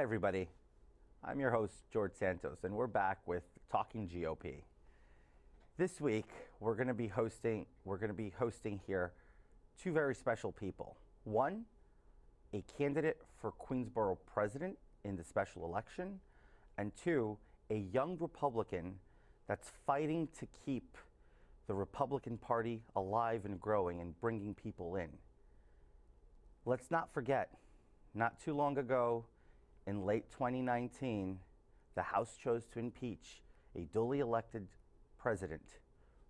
Hi, everybody. I'm your host, George Santos, and we're back with Talking GOP. This week, we're going to be hosting here two very special people. One, a candidate for Queensborough president in the special election, and two, a young Republican that's fighting to keep the Republican Party alive and growing and bringing people in. Let's not forget, not too long ago, in late 2019, the House chose to impeach a duly elected president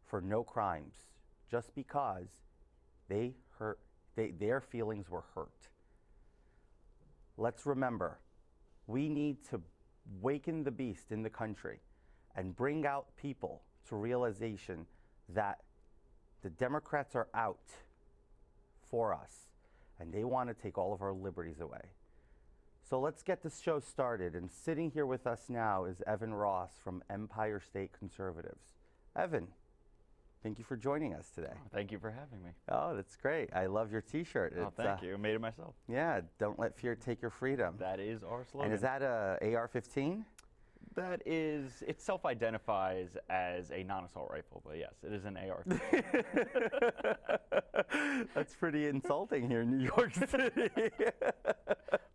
for no crimes, just because their feelings were hurt. Let's remember, we need to waken the beast in the country and bring out people to realization that the Democrats are out for us and they want to take all of our liberties away. So let's get this show started. And sitting here with us now is Evan Ross from Empire State Conservatives. Evan, thank you for joining us today. Oh, thank you for having me. Oh, that's great. I love your t-shirt. Oh, thank you. I made it myself. Yeah, don't let fear take your freedom. That is our slogan. And is that a AR-15? That is, it self-identifies as a non-assault rifle, but yes, it is an AR. That's pretty insulting here in New York City.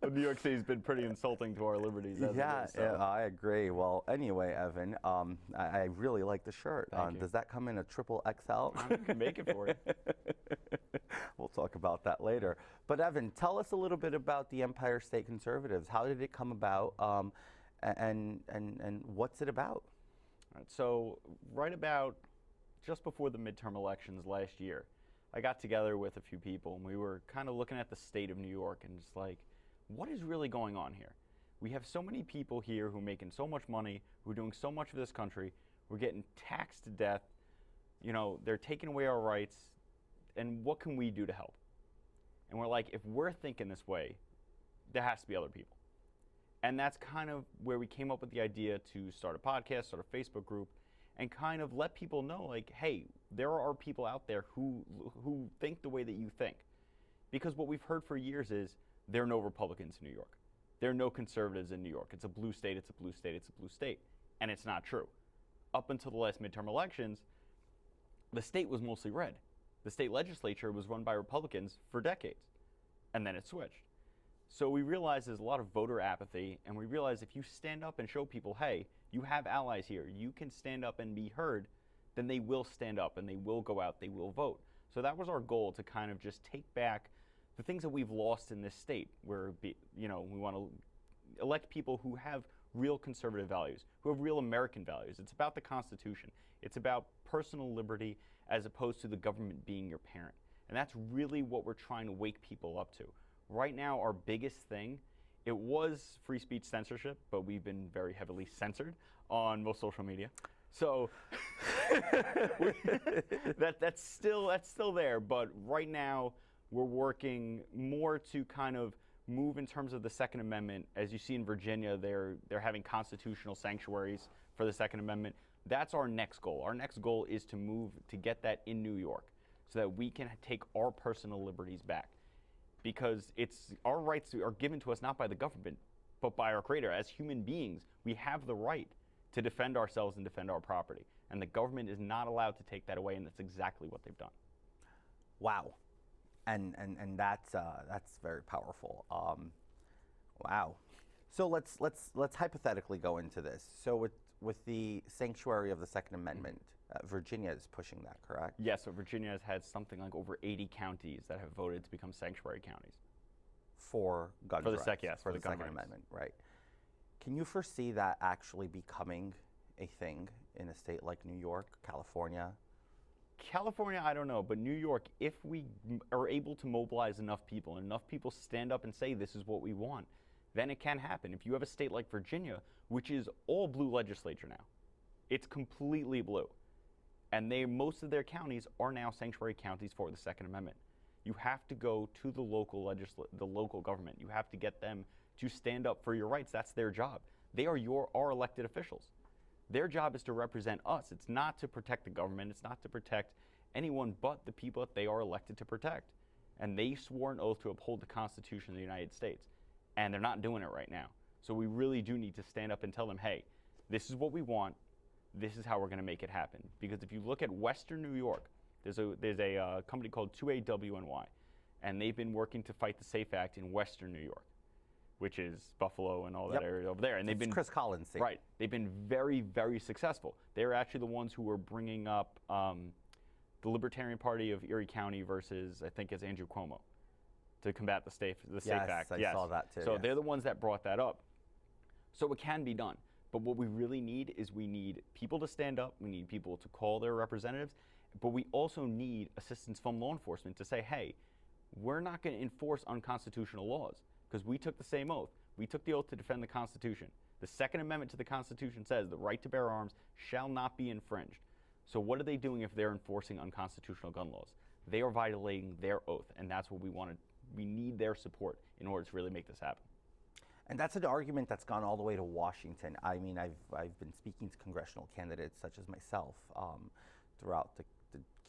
Well, New York City's been pretty insulting to our liberties. Yeah, so. yeah, I agree. Well, anyway, Evan, I really like the shirt. Does that come in a triple XL? I can make it for you. We'll talk about that later. But Evan, tell us a little bit about the Empire State Conservatives. How did it come about? And what's it about? All right, so right about just before the midterm elections last year, I got together with a few people and we were kind of looking at the state of New York and just like, what is really going on here? We have so many people here who are making so much money, who are doing so much for this country. We're getting taxed to death. You know, they're taking away our rights. And what can we do to help? And we're like, if we're thinking this way, there has to be other people. And that's kind of where we came up with the idea to start a podcast, start a Facebook group, and kind of let people know, like, hey, there are people out there who think the way that you think. Because what we've heard for years is there are no Republicans in New York. There are no conservatives in New York. It's a blue state, it's a blue state, it's a blue state. And it's not true. Up until the last midterm elections, the state was mostly red. The state legislature was run by Republicans for decades. And then it switched. So we realize there's a lot of voter apathy, and we realize if you stand up and show people, hey, you have allies here, you can stand up and be heard, then they will stand up and they will go out, they will vote. So that was our goal, to kind of just take back the things that we've lost in this state, where we want to elect people who have real conservative values, who have real American values. It's about the Constitution. It's about personal liberty as opposed to the government being your parent. And that's really what we're trying to wake people up to. Right now, our biggest thing, it was free speech censorship, but we've been very heavily censored on most social media. So that's still there. But right now, we're working more to kind of move in terms of the Second Amendment. As you see in Virginia, they're having constitutional sanctuaries for the Second Amendment. That's our next goal. Our next goal is to move to get that in New York so that we can take our personal liberties back. Because our rights are given to us not by the government, but by our Creator. As human beings, we have the right to defend ourselves and defend our property. And the government is not allowed to take that away, and that's exactly what they've done. Wow. And that's very powerful. Wow. So let's hypothetically go into this. So with the sanctuary of the Second Amendment, Virginia is pushing that, correct? Yes, so Virginia has had something like over 80 counties that have voted to become sanctuary counties. For gun rights. For the Second Amendment, right. Can you foresee that actually becoming a thing in a state like New York, California? California, I don't know, but New York, if we are able to mobilize enough people, and enough people stand up and say this is what we want, then it can happen. If you have a state like Virginia, which is all blue legislature now, it's completely blue. And most of their counties are now sanctuary counties for the Second Amendment. You have to go to the local government. You have to get them to stand up for your rights. That's their job. They are our elected officials. Their job is to represent us. It's not to protect the government. It's not to protect anyone but the people that they are elected to protect. And they swore an oath to uphold the Constitution of the United States. And they're not doing it right now. So we really do need to stand up and tell them, hey, this is what we want. This is how we're going to make it happen. Because if you look at Western New York, there's a company called 2AWNY, and they've been working to fight the SAFE Act in Western New York, which is Buffalo and all that area over there. And they've been Chris Collins' seat. Right. They've been very, very successful. They're actually the ones who were bringing up the Libertarian Party of Erie County versus, I think it's Andrew Cuomo, to combat the SAFE Act. I saw that too. So they're the ones that brought that up. So it can be done. But what we really need is we need people to stand up. We need people to call their representatives. But we also need assistance from law enforcement to say, hey, we're not going to enforce unconstitutional laws because we took the same oath. We took the oath to defend the Constitution. The Second Amendment to the Constitution says the right to bear arms shall not be infringed. So what are they doing if they're enforcing unconstitutional gun laws? They are violating their oath, and that's what we want to. We need their support in order to really make this happen. And that's an argument that's gone all the way to Washington. I mean, I've been speaking to congressional candidates such as myself throughout the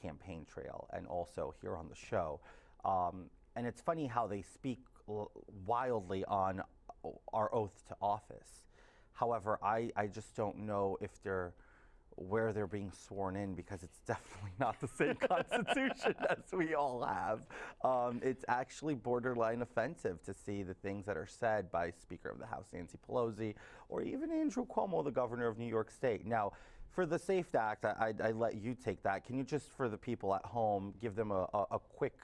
campaign trail and also here on the show. And it's funny how they speak wildly on our oath to office. However, I just don't know if where they're being sworn in, because it's definitely not the same Constitution as we all have. It's actually borderline offensive to see the things that are said by Speaker of the House Nancy Pelosi or even Andrew Cuomo, the governor of New York State. Now, for the SAFE Act, I let you take that. Can you just, for the people at home, give them a quick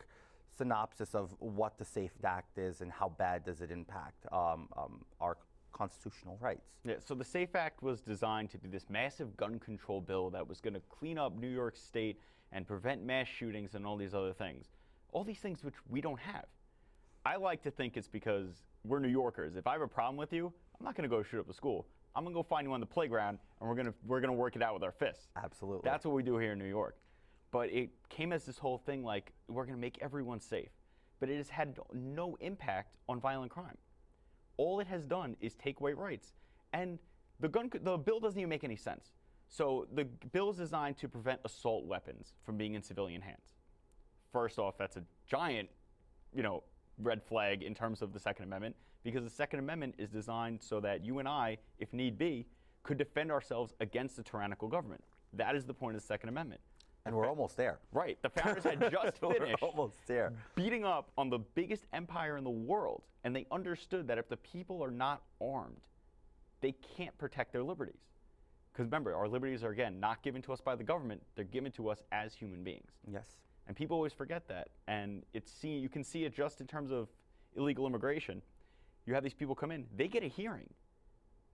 synopsis of what the SAFE Act is and how bad does it impact our constitutional rights? Yeah, so the SAFE Act was designed to be this massive gun control bill that was going to clean up New York State and prevent mass shootings and all these other things. All these things which we don't have. I like to think it's because we're New Yorkers. If I have a problem with you, I'm not going to go shoot up the school. I'm going to go find you on the playground, and we're going to work it out with our fists. Absolutely. That's what we do here in New York. But it came as this whole thing like, we're going to make everyone safe. But it has had no impact on violent crime. All it has done is take away rights. And the bill doesn't even make any sense. So the bill is designed to prevent assault weapons from being in civilian hands. First off, that's a giant, red flag in terms of the Second Amendment, because the Second Amendment is designed so that you and I, if need be, could defend ourselves against a tyrannical government. That is the point of the Second Amendment. And we're almost there. Right. The founders had just finished We're almost there. beating up on the biggest empire in the world, and they understood that if the people are not armed, they can't protect their liberties. Because remember, our liberties are, again, not given to us by the government. They're given to us as human beings. Yes. And people always forget that. And you can see it just in terms of illegal immigration. You have these people come in. They get a hearing.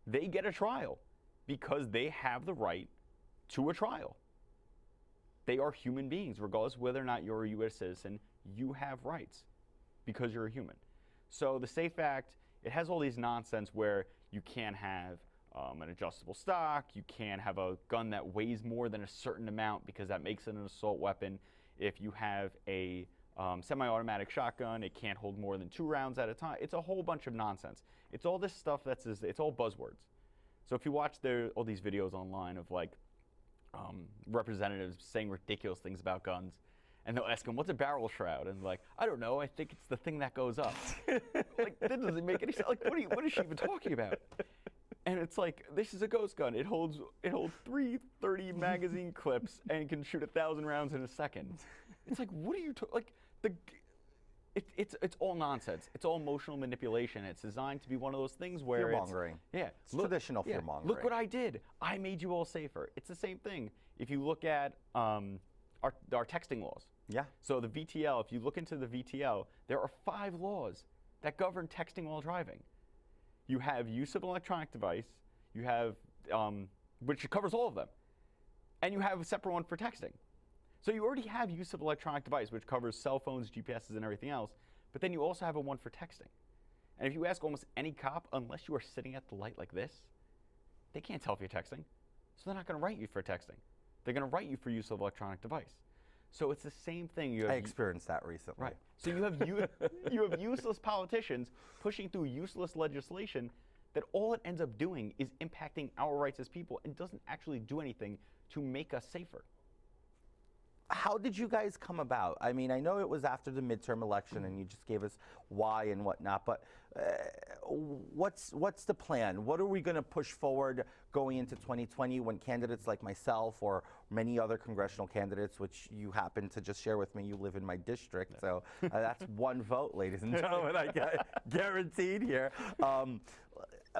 They get a trial because they have the right to a trial. They are human beings, regardless of whether or not you're a U.S. citizen. You have rights because you're a human. So the SAFE Act, it has all these nonsense where you can't have an adjustable stock, you can't have a gun that weighs more than a certain amount because that makes it an assault weapon. If you have a semi-automatic shotgun, it can't hold more than 2 rounds at a time. It's a whole bunch of nonsense. It's all this stuff it's all buzzwords. So if you watch all these videos online of representatives saying ridiculous things about guns, and they'll ask them, what's a barrel shroud? And I don't know, I think it's the thing that goes up. That doesn't make any sense. What is she even talking about? And it's this is a ghost gun. It holds 3 30 magazine clips and can shoot 1,000 rounds in a second. It's what are you it's all nonsense. It's all emotional manipulation. It's designed to be one of those things where fear-mongering. It's traditional fear-mongering. Look what I did. I made you all safer. It's the same thing. If you look at our texting laws. Yeah. So the VTL, if you look into the VTL, there are 5 laws that govern texting while driving. You have use of an electronic device, you have, which covers all of them, and you have a separate one for texting. So you already have use of electronic device, which covers cell phones, GPSs, and everything else, but then you also have a one for texting. And if you ask almost any cop, unless you are sitting at the light like this, they can't tell if you're texting. So they're not going to write you for texting. They're going to write you for use of electronic device. So it's the same thing. I experienced that recently. Right. So you have useless politicians pushing through useless legislation that all it ends up doing is impacting our rights as people and doesn't actually do anything to make us safer. how did you guys come about? I mean, I know it was after the midterm election, and you just gave us why and whatnot. But what's the plan? What are we going to push forward going into 2020 when candidates like myself or many other congressional candidates, which you happen to just share with me, you live in my district, so that's one vote, ladies and gentlemen, I guaranteed here.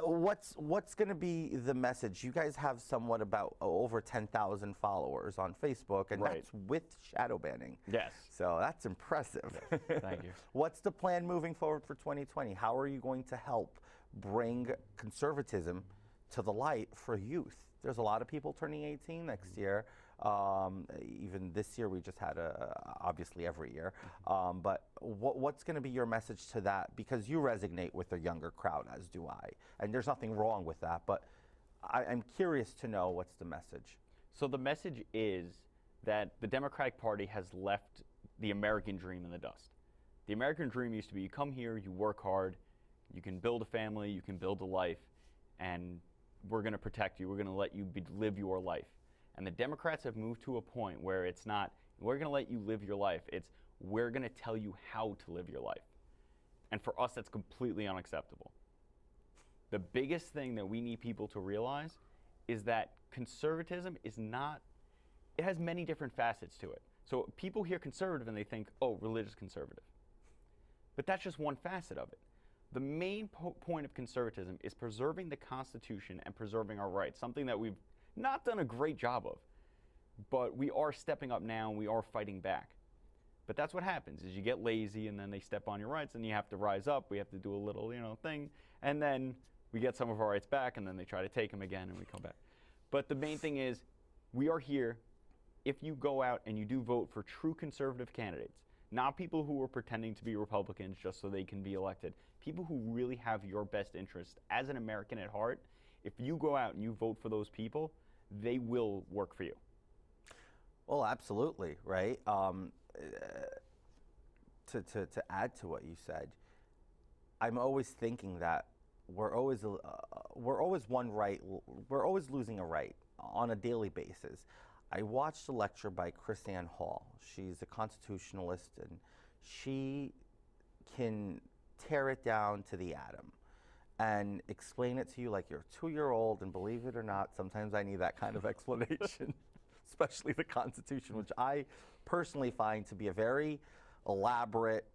What's going to be the message? You guys have somewhat about over 10,000 followers on Facebook, and that's with shadow banning. Yes. So that's impressive. Yes. Thank you. What's the plan moving forward for 2020? How are you going to help bring conservatism to the light for youth? There's a lot of people turning 18 next year. Even this year, we just had obviously every year. But what's going to be your message to that? Because you resonate with the younger crowd, as do I. And there's nothing wrong with that. But I'm curious to know what's the message. So the message is that the Democratic Party has left the American dream in the dust. The American dream used to be you come here, you work hard, you can build a family, you can build a life, and we're going to protect you. We're going to let you live your life. And the Democrats have moved to a point where it's not, we're going to let you live your life. It's, we're going to tell you how to live your life. And for us, that's completely unacceptable. The biggest thing that we need people to realize is that conservatism is not, it has many different facets to it. So people hear conservative and they think, oh, religious conservative. But that's just one facet of it. The main point of conservatism is preserving the Constitution and preserving our rights, something that we've not done a great job of. But we are stepping up now and we are fighting back. But that's what happens, is you get lazy and then they step on your rights and you have to rise up. We have to do a little, thing. And then we get some of our rights back and then they try to take them again and we come back. But the main thing is, we are here if you go out and you do vote for true conservative candidates, not people who are pretending to be Republicans just so they can be elected, people who really have your best interest as an American at heart. If you go out and you vote for those people, they will work for you. Well, absolutely, right? To add to what you said, I'm always thinking that we're always losing a right on a daily basis. I watched a lecture by Chris Ann Hall. She's a constitutionalist, and she can tear it down to the atom and explain it to you like you're a 2-year-old, and believe it or not, sometimes I need that kind of explanation, especially the Constitution, which I personally find to be a very elaborate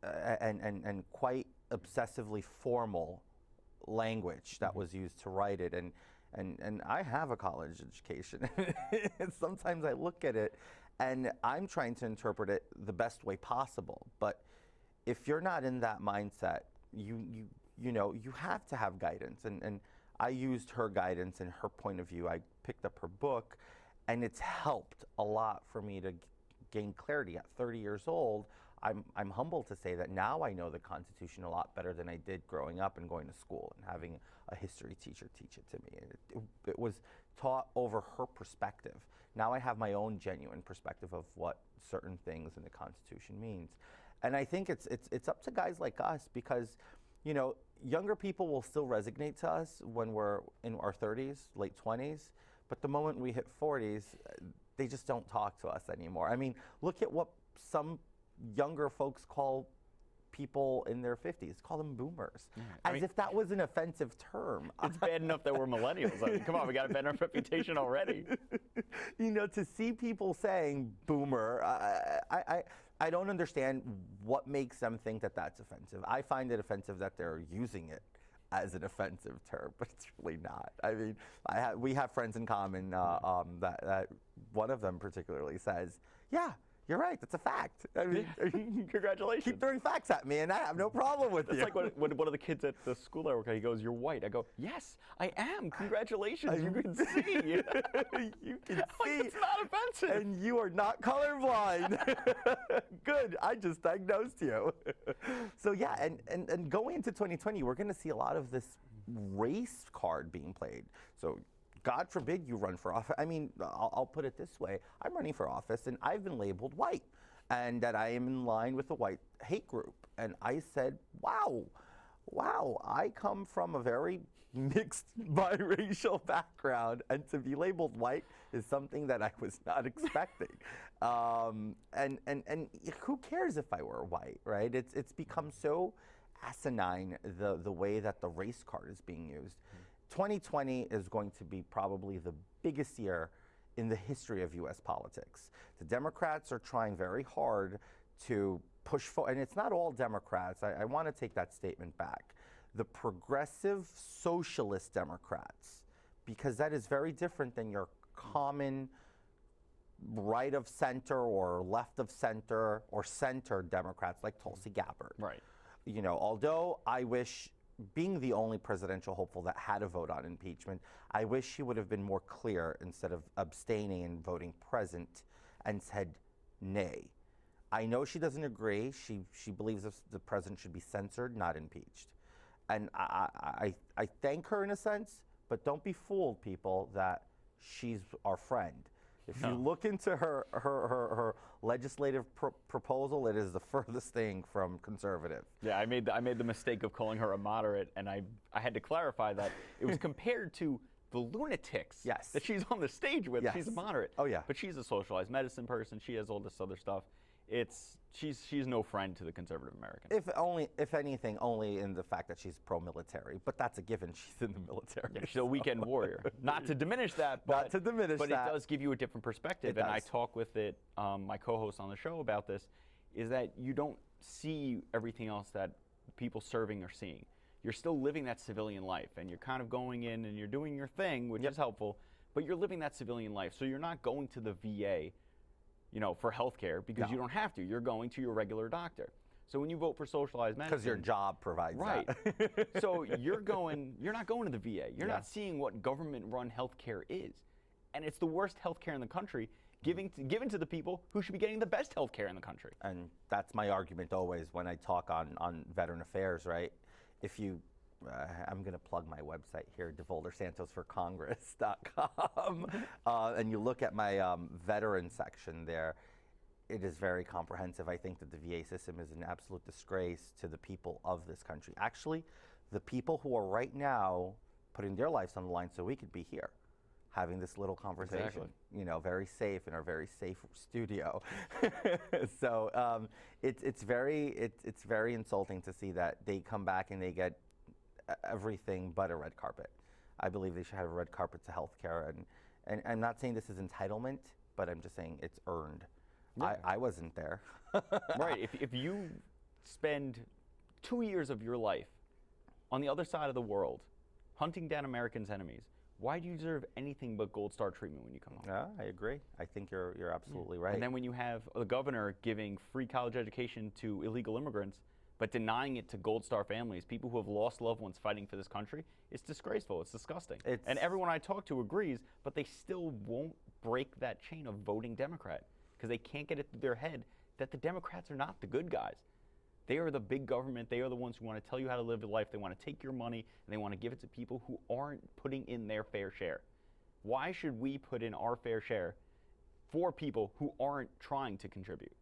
and quite obsessively formal language that was used to write it. And I have a college education. And sometimes I look at it and I'm trying to interpret it the best way possible. But if you're not in that mindset, you have to have guidance. And I used her guidance and her point of view. I picked up her book, and it's helped a lot for me to gain clarity. At 30 years old, I'm humbled to say that now I know the Constitution a lot better than I did growing up and going to school and having a history teacher teach it to me. And it was taught over her perspective. Now I have my own genuine perspective of what certain things in the Constitution means. And I think it's up to guys like us, because younger people will still resonate to us when we're in our 30s, late 20s, but the moment we hit 40s, they just don't talk to us anymore. I mean, look at what some younger folks call people in their 50s, call them boomers, as if that was an offensive term. It's bad enough that we're millennials. I mean, come on, we got a better reputation already. To see people saying boomer, I don't understand what makes them think that that's offensive. I find it offensive that they're using it as an offensive term, but it's really not. I mean, we have friends in common that one of them particularly says, yeah, you're right, that's a fact. I mean, congratulations. Keep throwing facts at me and I have no problem with you. It's like when one of the kids at the school I work at, he goes, you're white. I go, yes, I am. Congratulations, you can see. You can see. It's not offensive. And you are not colorblind. Good, I just diagnosed you. So yeah, and going into 2020, we're gonna see a lot of this race card being played. So God forbid you run for office. I mean, I'll put it this way. I'm running for office, and I've been labeled white, and that I am in line with the white hate group. And I said, wow, I come from a very mixed biracial background, and to be labeled white is something that I was not expecting. And who cares if I were white, right? It's become so asinine, the way that the race card is being used. 2020 is going to be probably the biggest year in the history of U.S. politics. The Democrats are trying very hard to push forward, and it's not all Democrats. I want to take that statement back. The progressive socialist Democrats, because that is very different than your common right of center or left of center or center Democrats like Tulsi Gabbard. Right. You know, although I wish, being the only presidential hopeful that had a vote on impeachment, I wish she would have been more clear instead of abstaining and voting present and said nay. I know she doesn't agree. She believes the president should be censored, not impeached. And I thank her in a sense, but don't be fooled, people, that she's our friend. If you look into her legislative proposal, it is the furthest thing from conservative. Yeah, I made the mistake of calling her a moderate, and I had to clarify that it was compared to the lunatics that she's on the stage with. She's a moderate. Oh yeah. But she's a socialized medicine person. She has all this other stuff. She's no friend to the conservative American. If anything, only in the fact that she's pro-military. But that's a given. She's in the military. Yeah, she's a weekend warrior. Not to diminish that, but not to diminish but that. It does give you a different perspective. And I talk with my co-host on the show about this, is that you don't see everything else that people serving are seeing. You're still living that civilian life, and you're kind of going in and you're doing your thing, which is helpful, but you're living that civilian life. So you're not going to the VA, for health care, because you don't have to. You're going to your regular doctor. So when you vote for socialized medicine, because your job provides that. So you're not going to the VA. You're not seeing what government-run health care is. And it's the worst health care in the country, given to the people who should be getting the best health care in the country. And that's my argument always when I talk on veteran affairs, right? If you, I'm going to plug my website here, DeVolderSantosForCongress.com, and you look at my veteran section there, it is very comprehensive. I think that the VA system is an absolute disgrace to the people of this country. Actually, the people who are right now putting their lives on the line so we could be here, having this little conversation, very safe in our very safe studio. So it's very insulting to see that they come back and they get everything but a red carpet. I believe they should have a red carpet to healthcare, and I'm not saying this is entitlement, but I'm just saying it's earned. Yeah. I wasn't there. Right. If you spend 2 years of your life on the other side of the world, hunting down Americans' enemies, why do you deserve anything but gold star treatment when you come home? Yeah, I agree. I think you're absolutely right. And then when you have the governor giving free college education to illegal immigrants, but denying it to gold star families, people who have lost loved ones fighting for this country, it's disgraceful. It's disgusting. And everyone I talk to agrees, but they still won't break that chain of voting Democrat because they can't get it through their head that the Democrats are not the good guys. They are the big government. They are the ones who want to tell you how to live your life. They want to take your money, and they want to give it to people who aren't putting in their fair share. Why should we put in our fair share for people who aren't trying to contribute?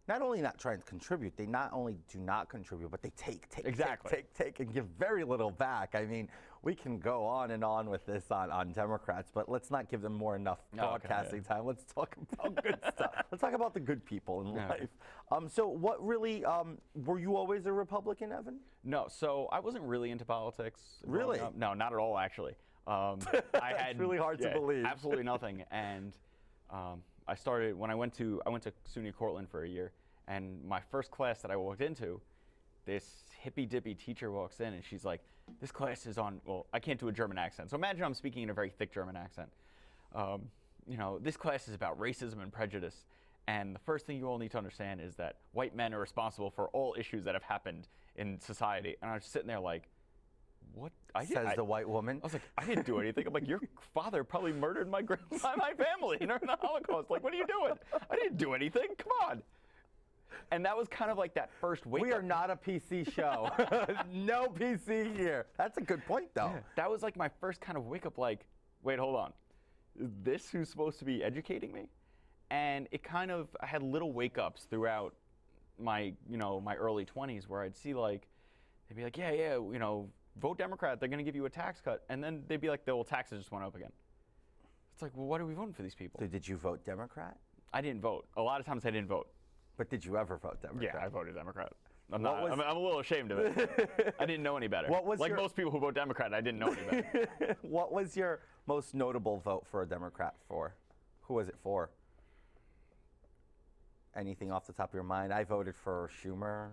Not only not trying to contribute, they not only do not contribute, but they take, and give very little back. I mean, we can go on and on with this on Democrats, but let's not give them enough broadcasting time. Let's talk about good stuff. Let's talk about the good people in life. So what really, were you always a Republican, Evan? No, so I wasn't really into politics. Really? No, not at all, actually. It's really hard to believe. Absolutely nothing. And I started when I went to SUNY Cortland for a year, and my first class that I walked into, this hippy dippy teacher walks in and she's like, "This class is on." Well, I can't do a German accent, so imagine I'm speaking in a very thick German accent. This class is about racism and prejudice, and the first thing you all need to understand is that white men are responsible for all issues that have happened in society. And I was sitting there like, what? Says the white woman. I was like, I didn't do anything. I'm like, your father probably murdered my family during the Holocaust. Like, what are you doing? I didn't do anything. Come on. And that was kind of like that first wake up. We are not a PC show. No PC here. That's a good point, though. Yeah. That was like my first kind of wake up like, wait, hold on. Is this who's supposed to be educating me? And it kind of, I had little wake ups throughout my, my early 20s where I'd see like, they'd be like, yeah, vote Democrat, they're going to give you a tax cut. And then they'd be like, well, taxes just went up again. It's like, well, why are we voting for these people? So did you vote Democrat? I didn't vote. A lot of times I didn't vote. But did you ever vote Democrat? Yeah, I voted Democrat. I'm a little ashamed of it. I didn't know any better. Most people who vote Democrat, I didn't know any better. What was your most notable vote for a Democrat for? Who was it for? Anything off the top of your mind? I voted for Schumer.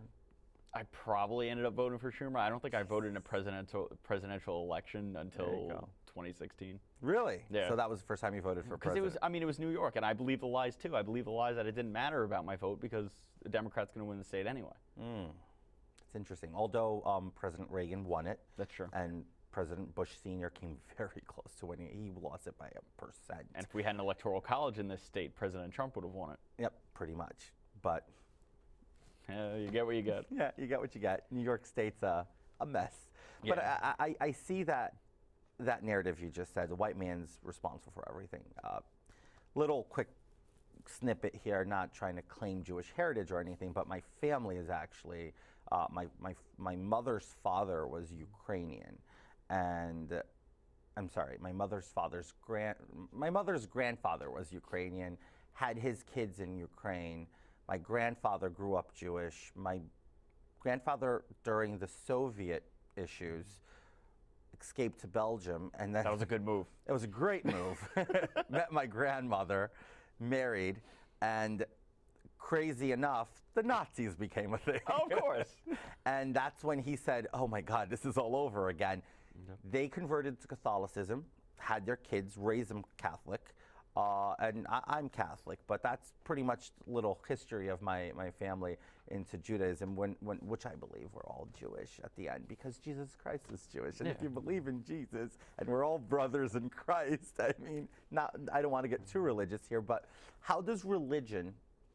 I probably ended up voting for Schumer. I don't think I voted in a presidential election until 2016. Really? Yeah. So that was the first time you voted for president? Because it was New York, and I believe the lies too. I believe the lies that it didn't matter about my vote because the Democrats going to win the state anyway. It's interesting. Although President Reagan won it. That's true. And President Bush Sr. came very close to winning it. He lost it by 1%. And if we had an electoral college in this state, President Trump would have won it. Yep, pretty much. But you get what you get. Yeah, you get what you get. New York State's a mess. Yeah. But I see that narrative you just said. The white man's responsible for everything. Little quick snippet here, not trying to claim Jewish heritage or anything, but my family is actually, my mother's father was Ukrainian. And I'm sorry, my mother's grandfather was Ukrainian, had his kids in Ukraine. My grandfather grew up Jewish. My grandfather, during the Soviet issues, escaped to Belgium, and then that was a good move. It was a great move. Met my grandmother, married, and crazy enough, the Nazis became a thing. Oh, of course. And that's when he said, "Oh my God, this is all over again." They converted to Catholicism, had their kids, raised them Catholic, and I'm Catholic, but that's pretty much little history of my family into Judaism, which I believe we're all Jewish at the end, because Jesus Christ is Jewish. And if you believe in Jesus, and we're all brothers in Christ, I mean, I don't want to get too religious here, but how does religion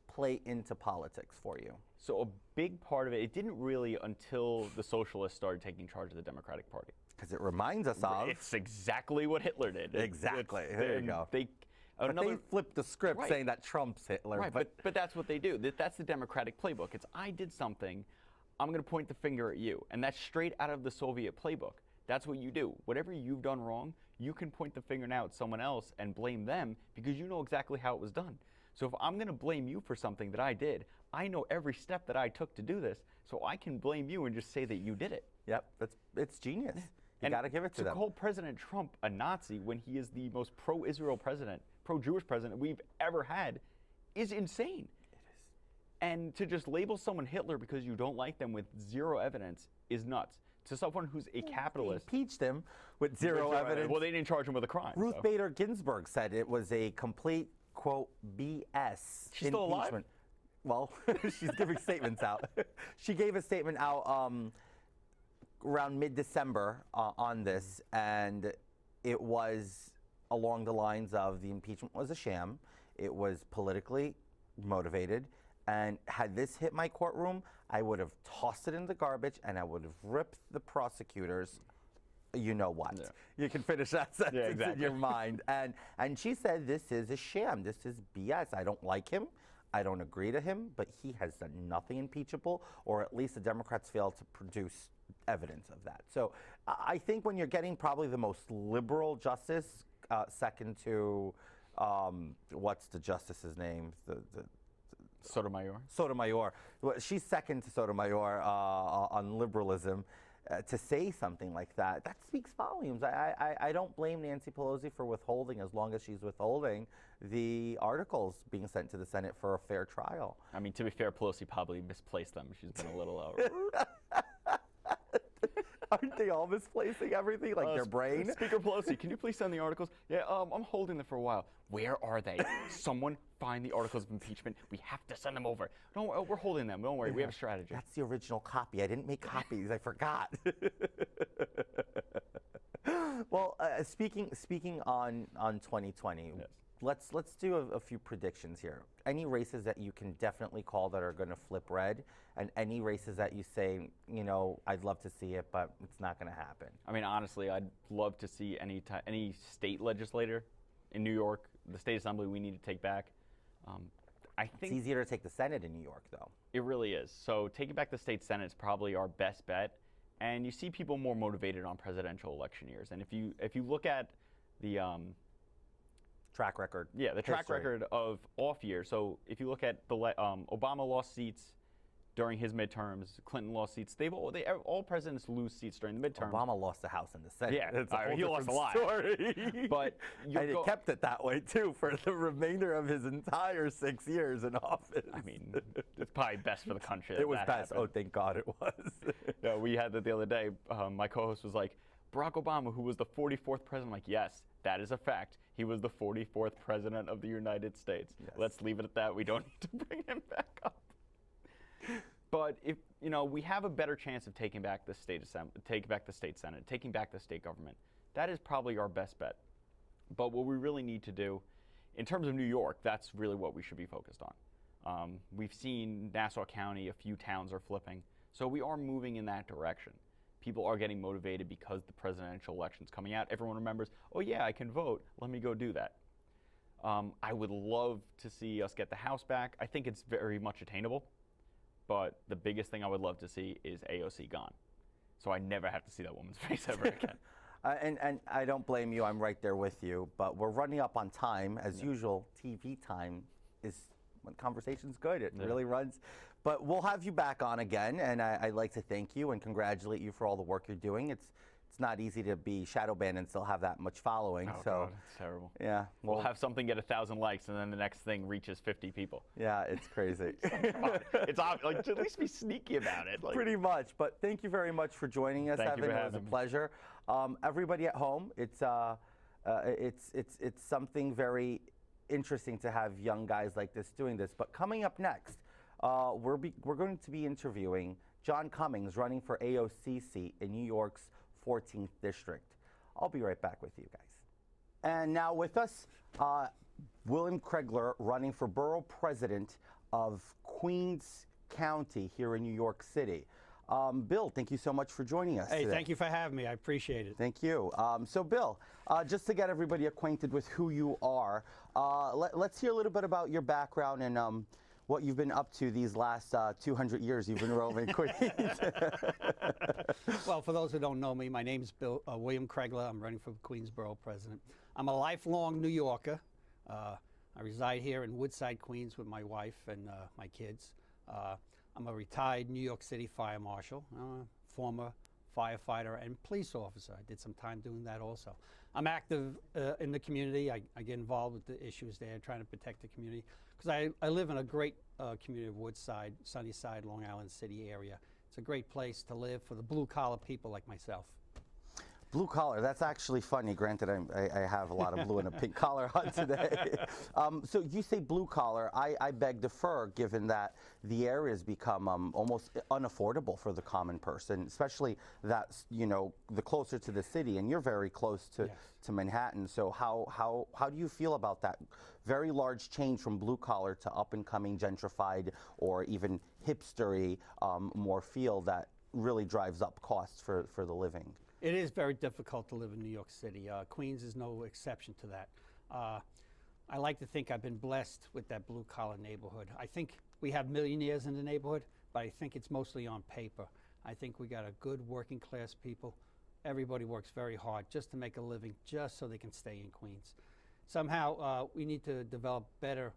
play into politics for you? So a big part of it didn't really until the socialists started taking charge of the Democratic Party. Because it reminds us of... It's exactly what Hitler did. Exactly. There you go. They flipped the script saying that Trump's Hitler. Right, but that's what they do. That's the Democratic playbook. It's, I did something, I'm going to point the finger at you. And that's straight out of the Soviet playbook. That's what you do. Whatever you've done wrong, you can point the finger now at someone else and blame them because you know exactly how it was done. So if I'm going to blame you for something that I did, I know every step that I took to do this, so I can blame you and just say that you did it. Yep, it's genius. You got to give it to them. To call President Trump a Nazi when he is the most pro-Israel president, pro-Jewish president we've ever had is insane. It is. And to just label someone Hitler because you don't like them with zero evidence is nuts. To someone who's a capitalist. They impeached him with zero evidence. Well, they didn't charge him with a crime. Ruth Bader Ginsburg said it was a complete, quote, BS. She's still alive? Well, she's giving statements out. She gave a statement out around mid-December on this, and it was along the lines of the impeachment was a sham. It was politically motivated, and had this hit my courtroom, I would have tossed it in the garbage, and I would have ripped the prosecutors. You know what? Yeah. You can finish that sentence in your mind. And she said, this is a sham. This is BS. I don't like him. I don't agree to him, but he has done nothing impeachable, or at least the Democrats failed to produce evidence of that. So I think when you're getting probably the most liberal justice, second to, what's the justice's name? Sotomayor. Sotomayor. Well, she's second to Sotomayor on liberalism. To say something like that speaks volumes. I don't blame Nancy Pelosi for withholding, as long as she's withholding the articles being sent to the Senate for a fair trial. I mean, to be fair, Pelosi probably misplaced them. She's been a little Aren't they all misplacing everything, like their brain? Speaker Pelosi, can you please send the articles? Yeah, I'm holding them for a while. Where are they? Someone find the articles of impeachment. We have to send them over. No, we're holding them. Don't worry, we have a strategy. That's the original copy. I didn't make copies. I forgot. Well, speaking on 2020. Yes. Let's do a few predictions here. Any races that you can definitely call that are going to flip red, and any races that you say, you know, I'd love to see it, but it's not going to happen. I mean, honestly, I'd love to see any state legislator in New York, the state assembly we need to take back. I think it's easier to take the Senate in New York, though. It really is. So taking back the state Senate is probably our best bet. and you see people more motivated on presidential election years. And if you look at the track record. yeah, the track history. record of off years. So if you look at the Obama lost seats during his midterms, Clinton lost seats. All presidents lose seats during the midterms. Obama lost the House and the Senate. Yeah, it's a whole he lost a different lot. story. But and it kept it that way too for the remainder of his entire 6 years in office. I mean, it's probably best for the country. It was that best. happened. Oh, thank God it was. No, we had that the other day. My co-host was like, Barack Obama, who was the 44th president. I'm like, yes, that is a fact. He was the 44th president of the United States. Yes. Let's leave it at that. We don't need to bring him back up. But if we have a better chance of taking back the state Senate, taking back the state government, that is probably our best bet. But what we really need to do, in terms of New York, that's really what we should be focused on. We've seen Nassau County, a few towns are flipping, so we are moving in that direction. People are getting motivated because the presidential election's coming out. Everyone remembers, oh yeah, I can vote. Let me go do that. I would love to see us get the House back. I think it's very much attainable. But the biggest thing I would love to see is AOC gone. So I never have to see that woman's face ever again. And I don't blame you. I'm right there with you. But we're running up on time. As usual, TV time is when conversation's good. It really runs. But we'll have you back on again. And I'd like to thank you and congratulate you for all the work you're doing. It's not easy to be shadow banned and still have that much following. Oh, so God, it's terrible. Yeah. We'll have something get 1,000 likes, and then the next thing reaches 50 people. Yeah, it's crazy. Come on. It's like, at least be sneaky about it. Like, Pretty much. But thank you very much for joining us, Thank you Evan. for It was a having me. pleasure. Everybody at home, it's something very interesting to have young guys like this doing this. But coming up next, we're going to be interviewing John Cummings, running for AOC seat in New York's 14th district. I'll be right back with you guys. And now with us, William Kregler, running for borough president of Queens County here in New York City. Bill, thank you so much for joining us Hey, today. thank you for having me. I appreciate it. Thank you. So Bill, just to get everybody acquainted with who you are, let's hear a little bit about your background and what you've been up to these last 200 years you've been roaming Queens. Well, for those who don't know me, my name is William Kregler. I'm running for Queens Borough President. I'm a lifelong New Yorker. I reside here in Woodside, Queens with my wife and my kids. I'm a retired New York City fire marshal, former firefighter and police officer. I did some time doing that also. I'm active in the community. I get involved with the issues there, trying to protect the community. Because I live in a great community of Woodside, Sunnyside, Long Island City area. It's a great place to live for the blue-collar people like myself. Blue collar, that's actually funny. Granted, I have a lot of blue and a pink collar on today. So you say blue collar. I beg to differ, given that the area has become almost unaffordable for the common person, especially that's, the closer to the city, and you're very close to, Yes. to Manhattan. So how do you feel about that very large change from blue collar to up and coming gentrified or even hipstery more feel that really drives up costs for the living? It is very difficult to live in New York City. Queens is no exception to that. I like to think I've been blessed with that blue-collar neighborhood. I think we have millionaires in the neighborhood, but I think it's mostly on paper. I think we got a good working-class people. Everybody works very hard just to make a living, just so they can stay in Queens. Somehow, we need to develop better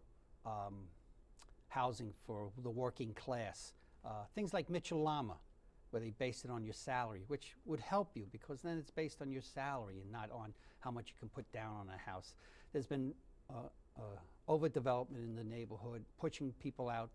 housing for the working class. Things like Mitchell-Lama, where they base it on your salary, which would help you because then it's based on your salary and not on how much you can put down on a house. There's been overdevelopment in the neighborhood, pushing people out,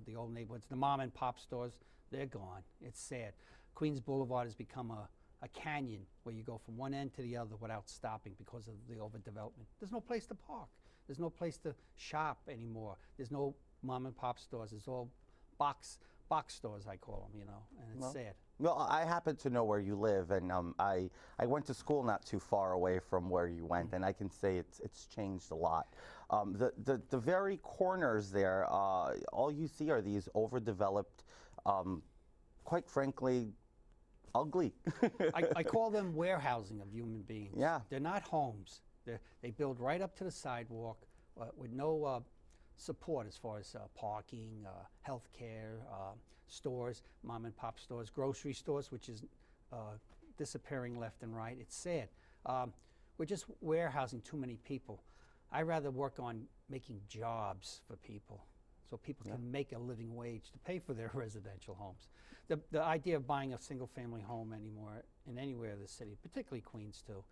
the old neighborhoods. The mom and pop stores, they're gone. It's sad. Queens Boulevard has become a canyon where you go from one end to the other without stopping because of the overdevelopment. There's no place to park. There's no place to shop anymore. There's no mom and pop stores. It's all box stores, I call them, and it's sad. Well, I happen to know where you live, and I went to school not too far away from where you went, and I can say it's changed a lot. The very corners there, all you see are these overdeveloped, quite frankly, ugly. I call them warehousing of human beings. Yeah. They're not homes. They build right up to the sidewalk with no support as far as parking, healthcare, stores, mom and pop stores, grocery stores, which is disappearing left and right. It's sad. We're just warehousing too many people. I'd rather work on making jobs for people so people can make a living wage to pay for their residential homes. The idea of buying a single family home anymore in anywhere in the city, particularly Queens too,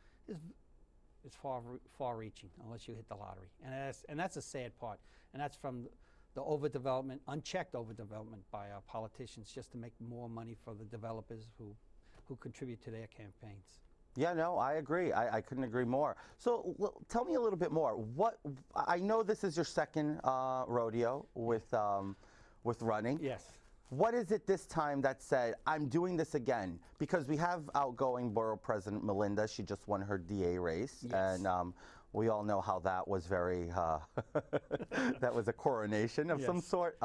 is far reaching unless you hit the lottery. And that's a sad part. And that's from the overdevelopment, unchecked overdevelopment by our politicians just to make more money for the developers who contribute to their campaigns. Yeah, no, I agree. I couldn't agree more. So tell me a little bit more. I know this is your second rodeo with running. Yes. What is it this time that said, I'm doing this again? Because we have outgoing Borough President Melinda. She just won her DA race. Yes. And we all know how that was very, that was a coronation of some sort.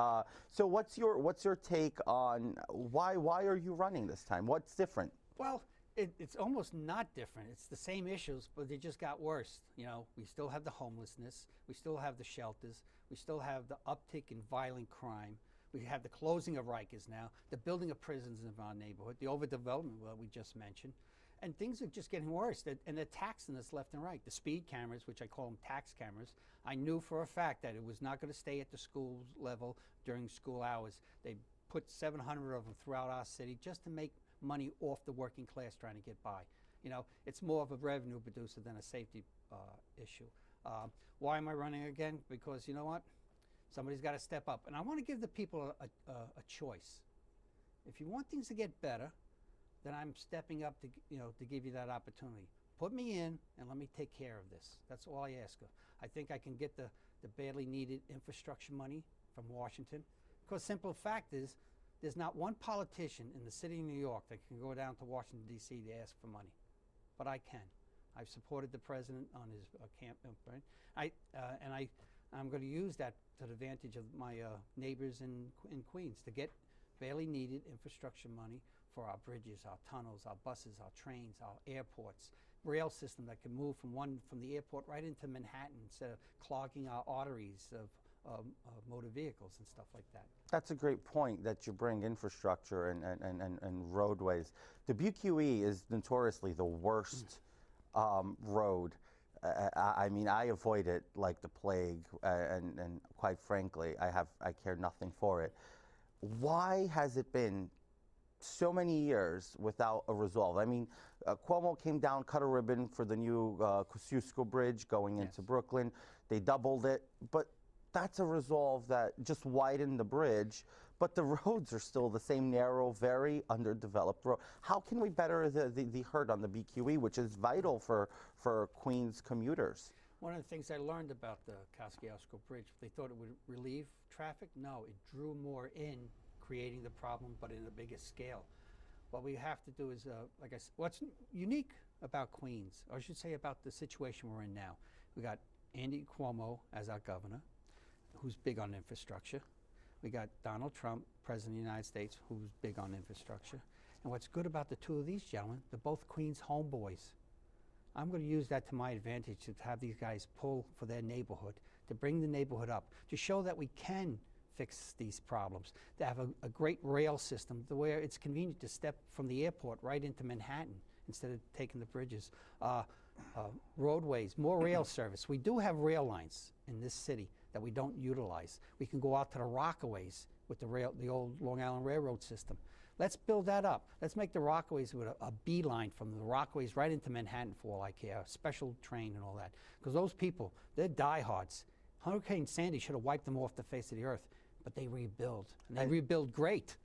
So what's your take on why are you running this time? What's different? Well, it's almost not different. It's the same issues, but they just got worse. You know, we still have the homelessness. We still have the shelters. We still have the uptick in violent crime. We have the closing of Rikers now, the building of prisons in our neighborhood, the overdevelopment that we just mentioned. And things are just getting worse. And they're taxing us left and right. The speed cameras, which I call them tax cameras, I knew for a fact that it was not going to stay at the school level during school hours. They put 700 of them throughout our city just to make money off the working class trying to get by. You know, it's more of a revenue producer than a safety issue. Why am I running again? Because you know what? Somebody's got to step up. And I want to give the people a choice. If you want things to get better, then I'm stepping up to give you that opportunity. Put me in and let me take care of this. That's all I ask of. I think I can get the badly needed infrastructure money from Washington. Because simple fact is, there's not one politician in the city of New York that can go down to Washington, D.C. to ask for money. But I can. I've supported the president on his campaign. I'm going to use that to the advantage of my neighbors in Queens to get badly needed infrastructure money for our bridges, our tunnels, our buses, our trains, our airports, rail system that can move from the airport right into Manhattan instead of clogging our arteries of motor vehicles and stuff like that. That's a great point that you bring infrastructure and roadways. The BQE is notoriously the worst road. I mean, I avoid it like the plague, and quite frankly, I care nothing for it. Why has it been so many years without a resolve? I mean, Cuomo came down, cut a ribbon for the new Kosciuszko Bridge going into Brooklyn. They doubled it, but that's a resolve that just widened the bridge, but the roads are still the same narrow, very underdeveloped road. How can we better the hurt on the BQE, which is vital for Queens commuters? One of the things I learned about the Kosciuszko Bridge, they thought it would relieve traffic. No, it drew more in, creating the problem, but in a bigger scale. What we have to do is, like I said, what's unique about Queens, or I should say about the situation we're in now, we got Andy Cuomo as our governor, who's big on infrastructure. We got Donald Trump, President of the United States, who's big on infrastructure. And what's good about the two of these gentlemen, they're both Queens homeboys. I'm going to use that to my advantage to have these guys pull for their neighborhood, to bring the neighborhood up, to show that we can fix these problems, to have a great rail system where it's convenient to step from the airport right into Manhattan instead of taking the bridges. Roadways, more rail service. We do have rail lines in this city that we don't utilize. We can go out to the Rockaways with the old Long Island Railroad system. Let's build that up. Let's make the Rockaways with a beeline from the Rockaways right into Manhattan for all I care, a special train and all that. Because those people, they're diehards. Hurricane Sandy should have wiped them off the face of the earth, but they rebuild. And they rebuild great,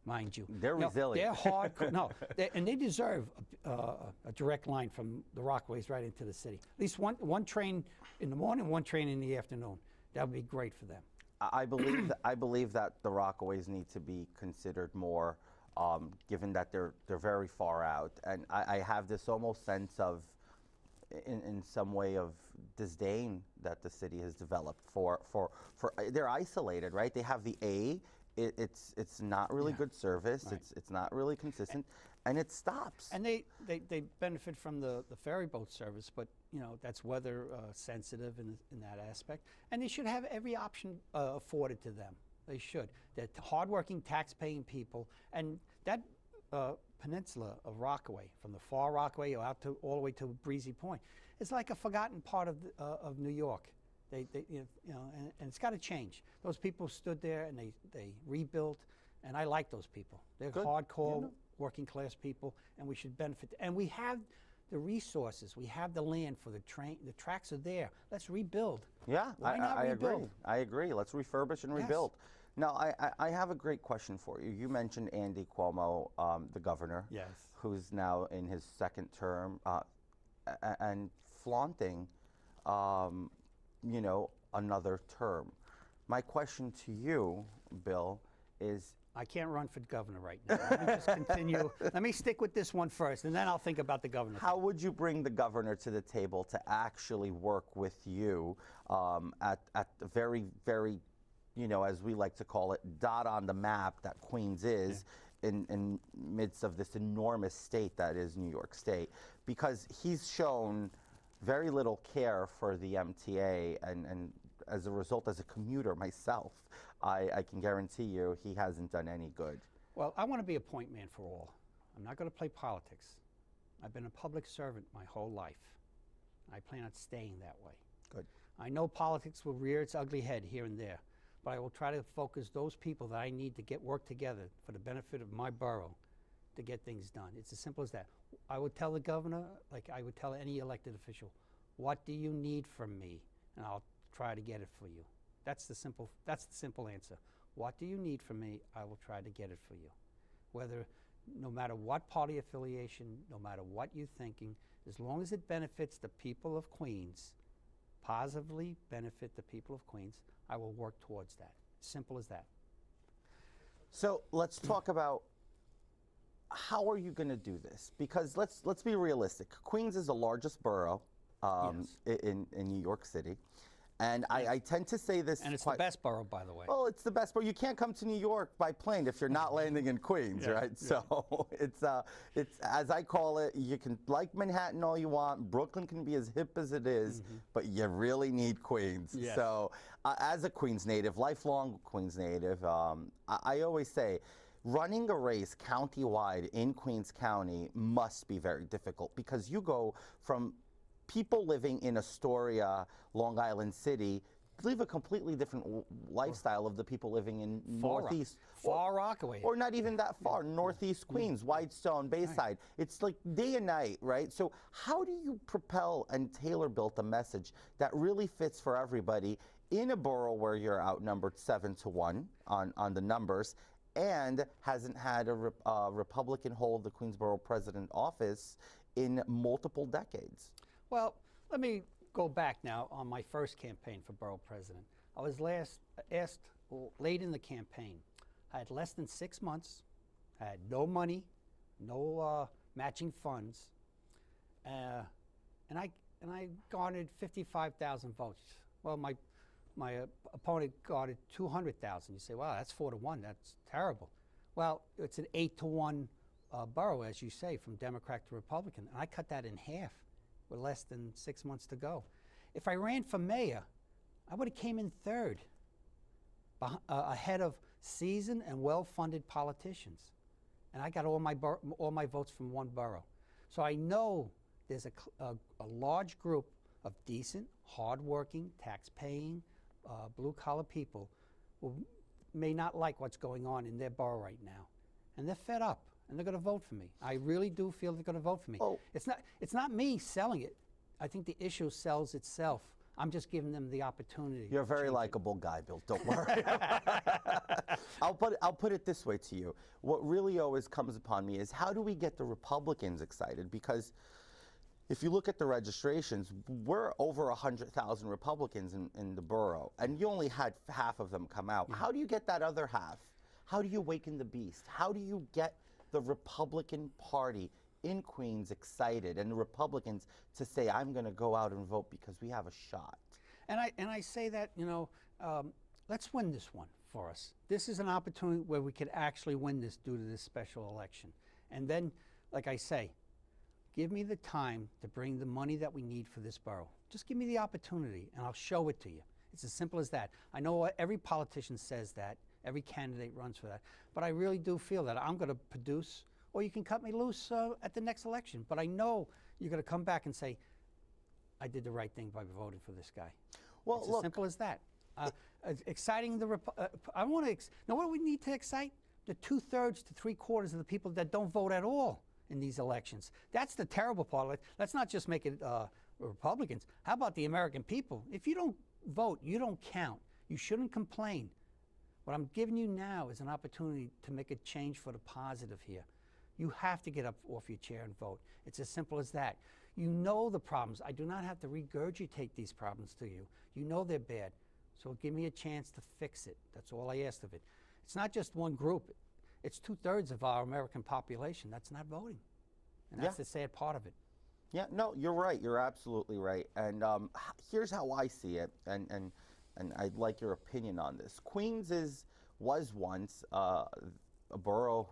mind you. They're resilient. They're hardcore. No, and they deserve a direct line from the Rockaways right into the city. At least one train in the morning, one train in the afternoon. That would be great for them. I believe that the Rockaways need to be considered more, given that they're very far out, and I have this almost sense of, in some way, of disdain that the city has developed for they're isolated, right? They have the A. It's not really good service. Right. It's not really consistent, and it stops. And they benefit from the ferry boat service, but that's weather sensitive in that aspect. And they should have every option afforded to them. They should. They're hardworking, tax-paying people, and that peninsula of Rockaway, from the far Rockaway out to all the way to Breezy Point, it's like a forgotten part of New York. And it's got to change. Those people stood there and they rebuilt, and I like those people. They're Good. hardcore working class people, and we should benefit. And we have the resources. We have the land for the train. The tracks are there. Let's rebuild. Yeah, Why not I rebuild? agree. I agree. Let's refurbish and Yes. rebuild. Now, I have a great question for you. You mentioned Andy Cuomo, the governor, Yes. who's now in his second term, and flaunting, another term. My question to you, Bill, is I can't run for governor right now. Let me just continue. Let me stick with this one first, and then I'll think about the governor. how would you bring the governor to the table to actually work with you at the very, very, as we like to call it, dot on the map that Queens is in midst of this enormous state that is New York State? Because he's shown very little care for the MTA, and as a result, as a commuter myself, I can guarantee you he hasn't done any good. Well, I want to be a point man for all. I'm not going to play politics. I've been a public servant my whole life. I plan on staying that way. Good. I know politics will rear its ugly head here and there, but I will try to focus those people that I need to work together for the benefit of my borough to get things done. It's as simple as that. I would tell the governor, like I would tell any elected official, what do you need from me? And I'll try to get it for you. That's the simple answer. What do you need from me? I will try to get it for you. No matter what party affiliation, no matter what you're thinking, as long as it benefits the people of Queens, positively benefit the people of Queens, I will work towards that. Simple as that. So let's talk about how are you going to do this? Because let's be realistic. Queens is the largest borough in New York City. And I tend to say this. And it's the best borough, by the way. Well, it's the best, but you can't come to New York by plane if you're not landing in Queens, right? Yeah. So it's as I call it. You can like Manhattan all you want. Brooklyn can be as hip as it is, but you really need Queens. Yes. So as a Queens native, lifelong Queens native, I always say, running a race countywide in Queens County must be very difficult because you go from people living in Astoria, Long Island City, live a completely different lifestyle of the people living in Northeast. Far Rockaway. Or not even that far, Northeast Queens, Whitestone, Bayside. Right. It's like day and night, right? So how do you propel and tailor-build a message that really fits for everybody in a borough where you're outnumbered 7-1 on the numbers and hasn't had a Republican hold the Queensborough president office in multiple decades? Well, let me go back now on my first campaign for borough president. I was asked late in the campaign. I had less than 6 months. I had no money, no matching funds, and I garnered 55,000 votes. Well, my opponent garnered 200,000. You say, wow, that's 4-1. That's terrible. Well, it's an 8-1 borough, as you say, from Democrat to Republican, and I cut that in half with less than 6 months to go. If I ran for mayor, I would have came in third, ahead of seasoned and well-funded politicians. And I got all my votes from one borough. So I know there's a large group of decent, hardworking, tax-paying, blue-collar people who may not like what's going on in their borough right now. And they're fed up. And they're going to vote for me. I really do feel they're going to vote for me. Oh. It's not me selling it. I think the issue sells itself. I'm just giving them the opportunity. You're a very likable guy, Bill. Don't worry. I'll put it this way to you. What really always comes upon me is how do we get the Republicans excited? Because if you look at the registrations, we're over 100,000 Republicans in the borough, and you only had half of them come out. Yeah. How do you get that other half? How do you awaken the beast? How do you get the Republican Party in Queens excited and the Republicans to say, I'm going to go out and vote because we have a shot? And I say that, let's win this one for us. This is an opportunity where we could actually win this due to this special election. And then like I say, give me the time to bring the money that we need for this borough. Just give me the opportunity, and I'll show it to you. It's as simple as that. I know every politician says that, every candidate runs for that, but I really do feel that I'm going to produce, or you can cut me loose at the next election. But I know you're going to come back and say, I did the right thing by voting for this guy. Well, it's look, as simple as that. Exciting the I want to know what we need to excite the 2/3 to 3/4 of the people that don't vote at all in these elections. That's the terrible part of it. Let's not just make it Republicans. How about the American people? If you don't vote, you don't count. You shouldn't complain. What I'm giving you now is an opportunity to make a change for the positive here. You have to get up off your chair and vote. It's as simple as that. You know the problems. I do not have to regurgitate these problems to you. You know they're bad. So give me a chance to fix it. That's all I asked of it. It's not just one group. It's 2/3 of our American population that's not voting. And that's the sad part of it. Yeah, no, you're right. You're absolutely right. And here's how I see it, and I'd like your opinion on this. Queens was once a borough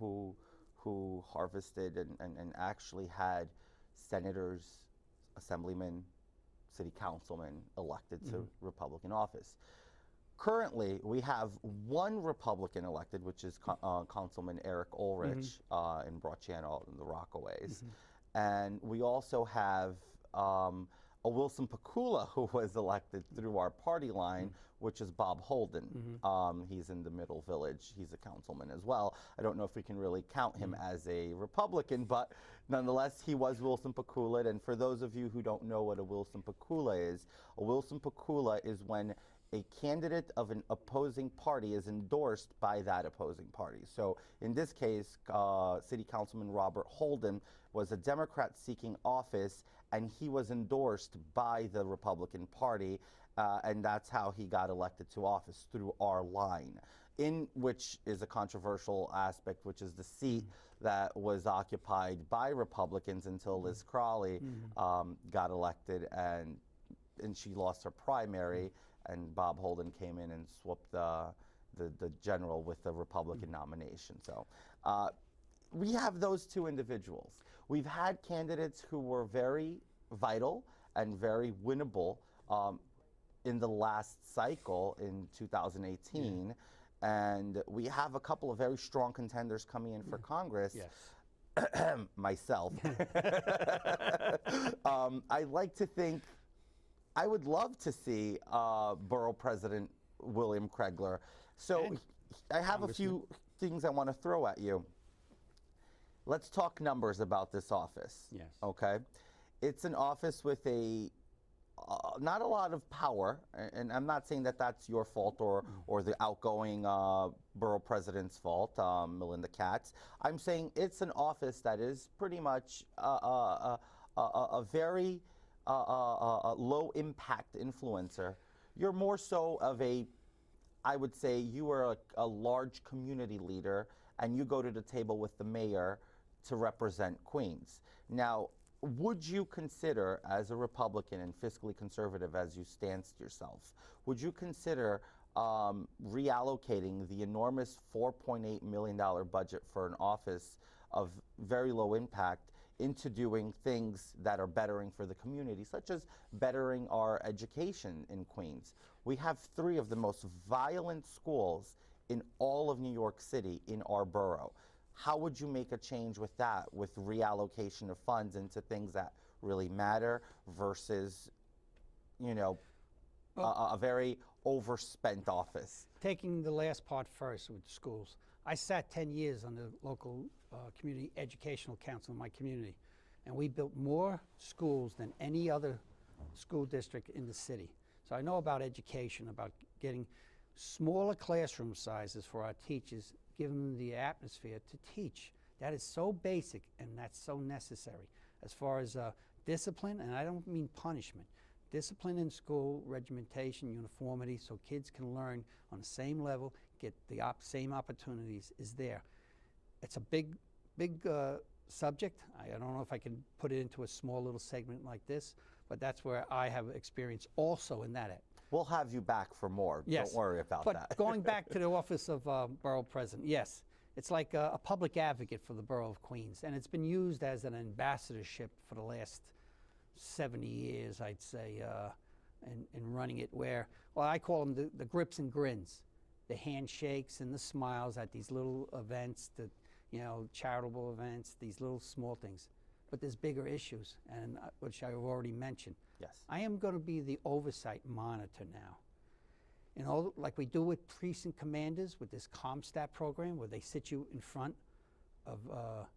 who harvested and actually had senators, assemblymen, city councilmen elected to Republican office. Currently, we have one Republican elected, which is Councilman Eric Ulrich in Broad Channel in the Rockaways. And we also have a Wilson Pakula who was elected through our party line, which is Bob Holden. He's in the Middle Village. He's a councilman as well. I don't know if we can really count him as a Republican, but nonetheless, he was Wilson Pakula. And for those of you who don't know what a Wilson Pakula is when a candidate of an opposing party is endorsed by that opposing party. So in this case, City Councilman Robert Holden was a Democrat seeking office, and he was endorsed by the Republican Party, and that's how he got elected to office, through our line, in which is a controversial aspect, which is the seat that was occupied by Republicans until Liz Crowley got elected, and she lost her primary, and Bob Holden came in and swapped the general with the Republican nomination. So we have those two individuals. We've had candidates who were very vital and very winnable in the last cycle in 2018. And we have a couple of very strong contenders coming in for Congress. Yes. Myself. I like to think, I would love to see Borough President William Kregler. So I have a few things I want to throw at you. Let's talk numbers about this office. Yes. Okay. It's an office with not a lot of power, and I'm not saying that that's your fault or the outgoing borough president's fault, Melinda Katz. I'm saying it's an office that is pretty much a very low impact influencer. You're more so of I would say you are a large community leader, and you go to the table with the mayor to represent Queens. Now, would you consider, as a Republican and fiscally conservative as you stance yourself, would you consider reallocating the enormous $4.8 million budget for an office of very low impact into doing things that are bettering for the community, such as bettering our education in Queens? We have 3 of the most violent schools in all of New York City in our borough. How would you make a change with that, with reallocation of funds into things that really matter versus, you know, a very overspent office? Taking the last part first with schools. I sat 10 years on the local community educational council in my community, and we built more schools than any other school district in the city. So I know about education, about getting smaller classroom sizes for our teachers, give them the atmosphere to teach. That is so basic, and that's so necessary. As far as discipline, and I don't mean punishment, discipline in school, regimentation, uniformity, so kids can learn on the same level, get the same opportunities is there. It's a big subject. I don't know if I can put it into a small little segment like this, but that's where I have experience also in that. We'll have you back for more. Yes. Don't worry about that. But going back to the office of Borough President, yes, It's like a public advocate for the borough of Queens, and it's been used as an ambassadorship for the last 70 years, I'd say, in running it, where, well, I call them the grips and grins, the handshakes and the smiles at these little events, the, you know, charitable events, these little small things. But there's bigger issues, and which I've already mentioned. Yes. I am going to be the oversight monitor now. You know, like we do with precinct commanders with this ComStat program, where they sit you in front of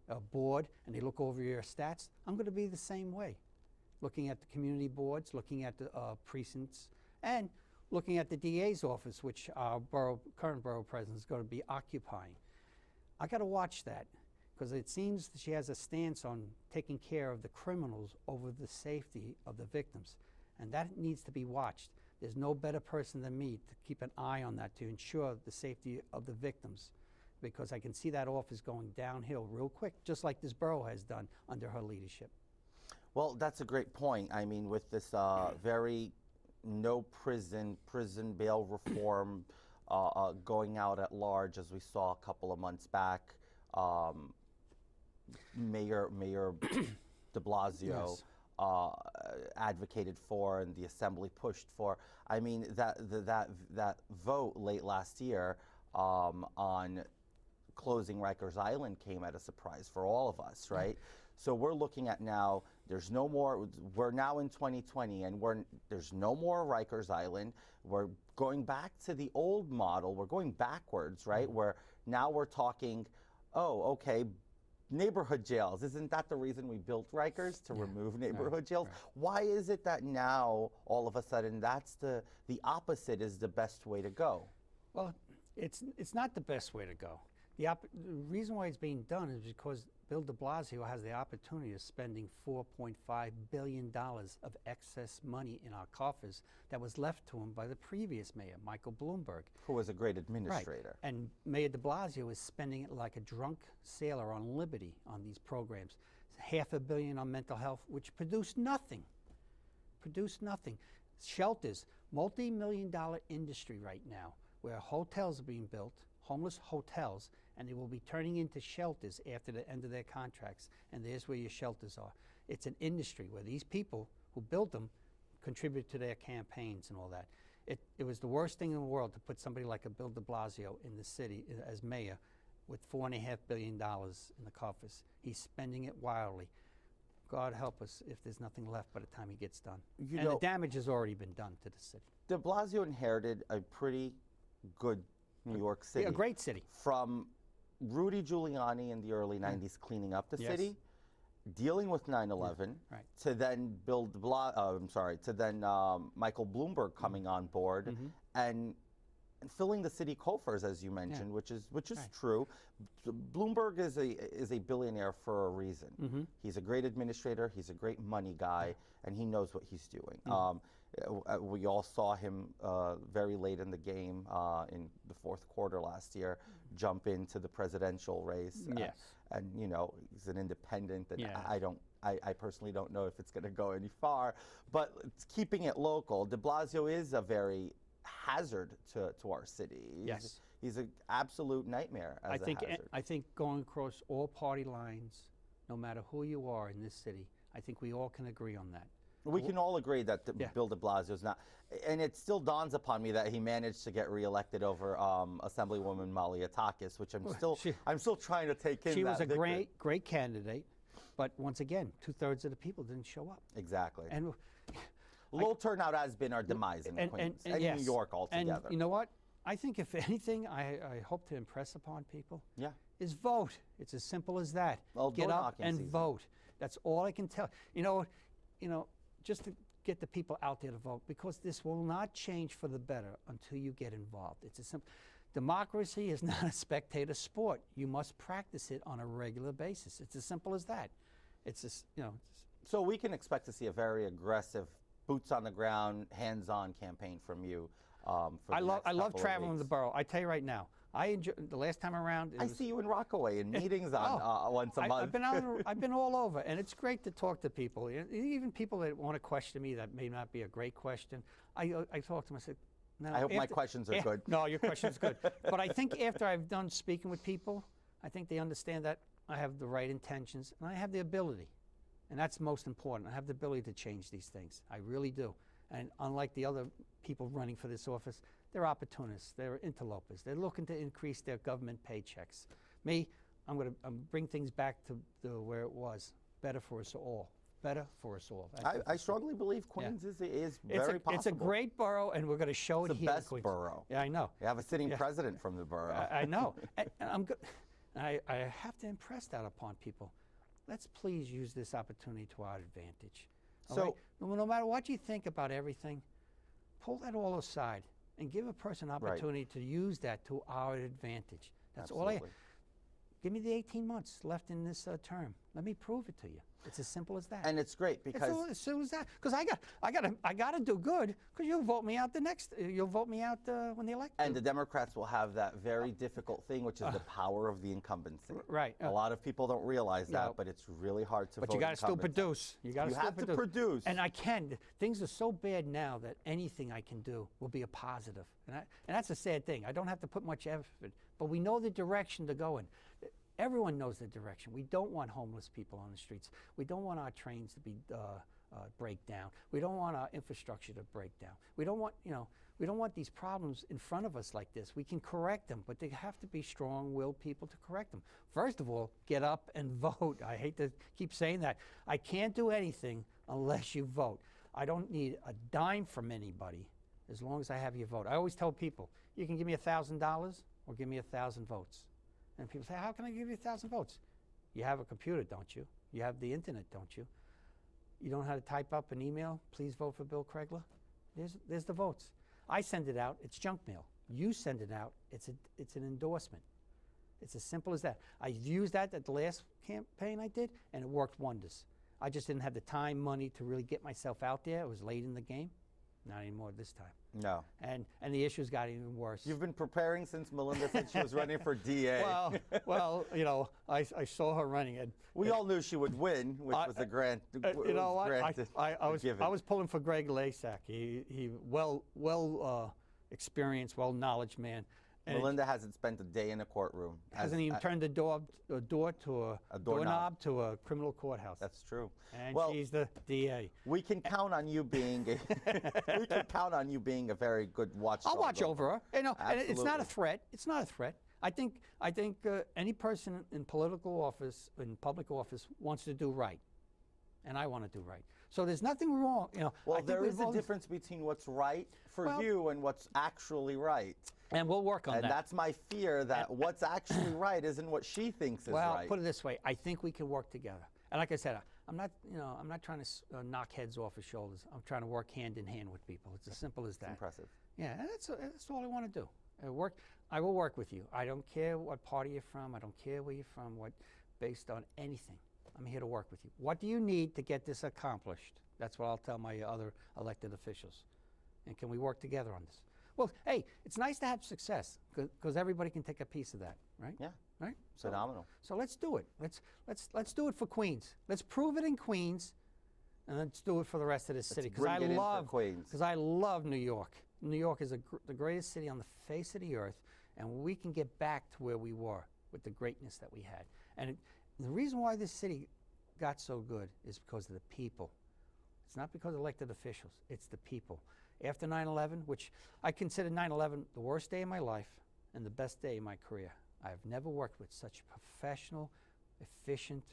a board and they look over your stats. I'm going to be the same way, looking at the community boards, looking at the precincts, and looking at the DA's office, which our current borough president is going to be occupying. I got to watch that, because it seems that she has a stance on taking care of the criminals over the safety of the victims, and that needs to be watched. There's no better person than me to keep an eye on that, to ensure the safety of the victims, because I can see that office going downhill real quick, just like this borough has done under her leadership. Well, that's a great point. I mean, with this very no prison bail reform going out at large, as we saw a couple of months back, Mayor de Blasio Yes. advocated for, and the assembly pushed for. I mean, that vote late last year on closing Rikers Island came at a surprise for all of us, right? So we're looking at now, there's no more, we're now in 2020, and there's no more Rikers Island. We're going back to the old model. We're going backwards, right? Where now we're talking, oh, okay, neighborhood jails. Isn't that the reason we built Rikers, to remove neighborhood jails? right. Why is it that now, all of a sudden, that's the opposite is the best way to go? Well, it's not the best way to go. The reason why it's being done is because Bill de Blasio has the opportunity of spending $4.5 billion of excess money in our coffers that was left to him by the previous mayor, Michael Bloomberg. Who was a great administrator. Right. And Mayor de Blasio is spending it like a drunk sailor on liberty on these programs. $500 million on mental health, which produced nothing. Shelters, multi-million-dollar industry right now, where hotels are being built, homeless hotels, and they will be turning into shelters after the end of their contracts. And there's where your shelters are. It's an industry where these people who built them contribute to their campaigns and all that. It was the worst thing in the world to put somebody like a Bill de Blasio in the city as mayor with $4.5 billion in the coffers. He's spending it wildly. God help us if there's nothing left by the time he gets done. And the damage has already been done to the city. De Blasio inherited a pretty good New York City. Yeah, a great city. From Rudy Giuliani in the early 90s cleaning up the city, dealing with 9/11, right. to then Michael Bloomberg coming on board and filling the city coffers, as you mentioned, which is true. Bloomberg is a billionaire for a reason. He's a great administrator. He's a great money guy, and he knows what he's doing. We all saw him very late in the game in the fourth quarter last year jump into the presidential race. Yes. And you know, he's an independent, and Yeah. I personally don't know if it's going to go any far. But it's keeping it local. De Blasio is a very hazard to our city. He's an absolute nightmare as a hazard. I think going across all party lines, no matter who you are in this city, I think we all can agree on that. We can all agree that Bill de Blasio is not, and it still dawns upon me that he managed to get reelected over Assemblywoman Molly Atakis, which I'm still trying to take in. She was a victory. great candidate, but once again, 2/3 of the people didn't show up. Exactly. And low turnout has been our demise in Queens and yes. New York altogether. And you know what? I think if anything, I hope to impress upon people. Yeah. Is vote. It's as simple as that. Well, get door up knocking and season. vote. That's all I can tell. You know, just to get the people out there to vote, because this will not change for the better until you get involved. It's a simple. Democracy is not a spectator sport. You must practice it on a regular basis. It's as simple as that. It's just, you know. So we can expect to see a very aggressive, boots on the ground, hands-on campaign from you. I love traveling the borough. I tell you right now, I enjoy the last time around. I see you in Rockaway in meetings on once a month. I've been all over, and it's great to talk to people, even people that want to question me that may not be a great question. I talk to them. I said, no. I hope my questions are good. No, your question's good. But I think after I've done speaking with people, I think they understand that I have the right intentions and I have the ability. And that's most important. I have the ability to change these things. I really do. And unlike the other people running for this office, they're opportunists. They're interlopers. They're looking to increase their government paychecks. Me, I'm going to bring things back to where it was. Better for us all. Better for us all. I strongly believe Queens is very possible. It's a great borough, and we're going to show it here. It's the best borough. Yeah, I know. You have a sitting president from the borough. I know. And I'm good. I have to impress that upon people. Let's please use this opportunity to our advantage. So, no matter what you think about everything, pull that all aside and give a person an opportunity to use that to our advantage. That's all I. Give me the 18 months left in this term. Let me prove it to you. It's as simple as that. And it's great because it's as simple as that. Because I got to do good. Because you'll vote me out you'll vote me out when the election. And the Democrats will have that very difficult thing, which is the power of the incumbency. Right. A lot of people don't realize that, but it's really hard to vote. But you got to still produce. You have to produce. And I can. Things are so bad now that anything I can do will be a positive. And that's a sad thing. I don't have to put much effort, but we know the direction to go in. Everyone knows the direction. We don't want homeless people on the streets. We don't want our trains to be break down. We don't want our infrastructure to break down. We don't want, we don't want these problems in front of us like this. We can correct them, but they have to be strong-willed people to correct them. First of all, get up and vote. I hate to keep saying that. I can't do anything unless you vote. I don't need a dime from anybody as long as I have your vote. I always tell people, you can give me $1,000 or give me 1,000 votes. And people say, how can I give you 1,000 votes? You have a computer, don't you? You have the internet, don't you? You don't know how to type up an email, please vote for Bill Kregler? There's the votes. I send it out, it's junk mail. You send it out, it's an endorsement. It's as simple as that. I used that at the last campaign I did, and it worked wonders. I just didn't have the time, money to really get myself out there. It was late in the game. Not anymore this time. No. And the issues got even worse. You've been preparing since Melinda said she was running for DA. Well, I saw her running it. We all knew she would win, which was a grant. You know what? I was pulling for Greg Lasak. He well experienced, well knowledge man. And Melinda hasn't spent a day in a courtroom. Hasn't even turned a door to a doorknob to a criminal courthouse. That's true. And she's the DA. We can count on you being a very good watchdog. I'll watch over her. And it's not a threat. It's not a threat. I think any person in political office, in public office, wants to do right, and I want to do right. So there's nothing wrong. Well, there is a difference between what's right for you and what's actually right. And we'll work on that. And that's my fear, that what's actually right isn't what she thinks is right. Well, put it this way: I think we can work together. And like I said, I'm not trying to knock heads off his shoulders. I'm trying to work hand in hand with people. It's as simple as that. It's impressive. Yeah, and that's all I want to do. I will work with you. I don't care what party you're from. I don't care where you're from. Based on anything. I'm here to work with you. What do you need to get this accomplished? That's what I'll tell my other elected officials. And can we work together on this? Well, hey, it's nice to have success because everybody can take a piece of that, right? Yeah. Right. Phenomenal. So let's do it. Let's do it for Queens. Let's prove it in Queens, and let's do it for the rest of the city. Because I love New York. New York is the greatest city on the face of the earth, and we can get back to where we were with the greatness that we had. And the reason why this city got so good is because of the people. It's not because of elected officials. It's the people. After 9/11, which I consider 9/11 the worst day of my life and the best day of my career. I've never worked with such professional, efficient,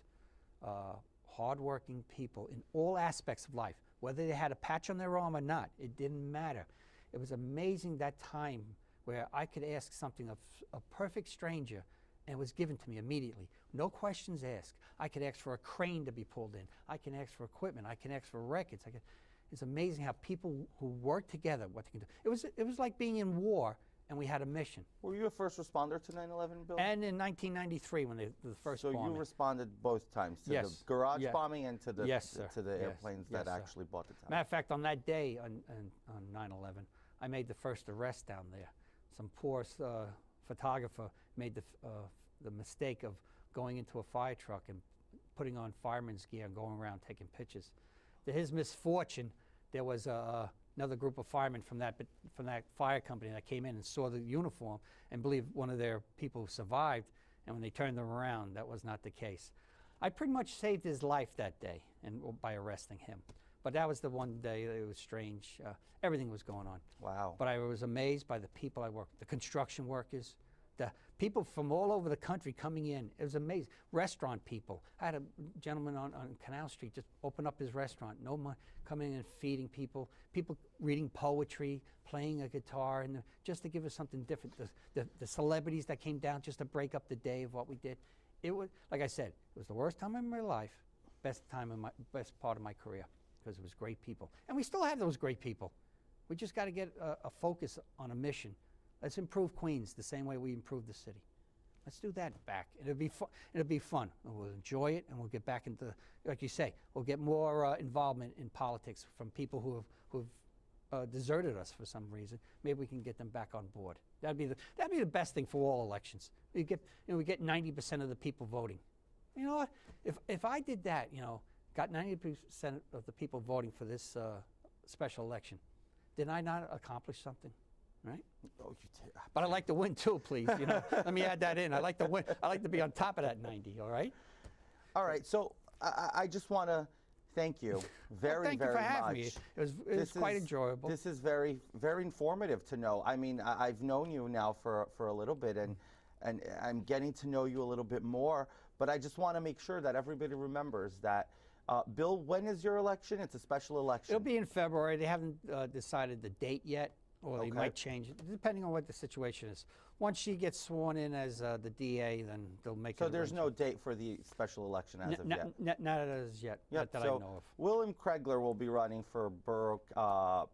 hardworking people in all aspects of life. Whether they had a patch on their arm or not, it didn't matter. It was amazing that time where I could ask something of a perfect stranger and it was given to me immediately. No questions asked. I could ask for a crane to be pulled in. I can ask for equipment. I can ask for records. It's amazing how people who work together, what they can do. It was like being in war, and we had a mission. Were you a first responder to 9/11, Bill? And in 1993, when the first bombing. So you responded both times to the garage bombing and to the airplanes that actually bought the tower. Matter of fact, on that day, on 9/11, I made the first arrest down there. Some poor photographer made the mistake of going into a fire truck and putting on fireman's gear and going around taking pictures. To his misfortune, there was another group of firemen from that fire company that came in and saw the uniform and believed one of their people survived And when they turned them around, that was not the case. I pretty much saved his life that day and by arresting him. But that was the one day that it was strange. Everything was going on. Wow. But I was amazed by the people I worked with, the construction workers, the people from all over the country coming in. It was amazing. Restaurant people. I had a gentleman on Canal Street just open up his restaurant. No money, coming in and feeding people. People reading poetry, playing a guitar, and just to give us something different. The celebrities that came down just to break up the day of what we did. It was, like I said, it was the worst time in my life, best part of my career, because it was great people. And we still have those great people. We just got to get a focus on a mission. Let's improve Queens the same way we improve the city. Let's do that back. It'll be fun. It'll be fun. And we'll enjoy it, and we'll get back into, like you say, we'll get more involvement in politics from people who have deserted us for some reason. Maybe we can get them back on board. That'd be the best thing for all elections. We get 90% of the people voting. You know what? If I did that, got 90% of the people voting for this special election, did I not accomplish something? Right? Oh, you did. But I'd like to win too, please. Let me add that in. I like to win. I like to be on top of that 90. All right. All right. So I just want to thank you very, thank very you for having much. me. It was quite enjoyable. This is very, very informative to know. I mean, I've known you now for a little bit, and I'm getting to know you a little bit more. But I just want to make sure that everybody remembers that. Bill, when is your election? It's a special election. It'll be in February. They haven't decided the date yet. Or they might change it, depending on what the situation is. Once she gets sworn in as the DA, then they'll make it. So there's no date for the special election as of yet? Not as yet, Yep. that So I know of. William Kregler will be running for borough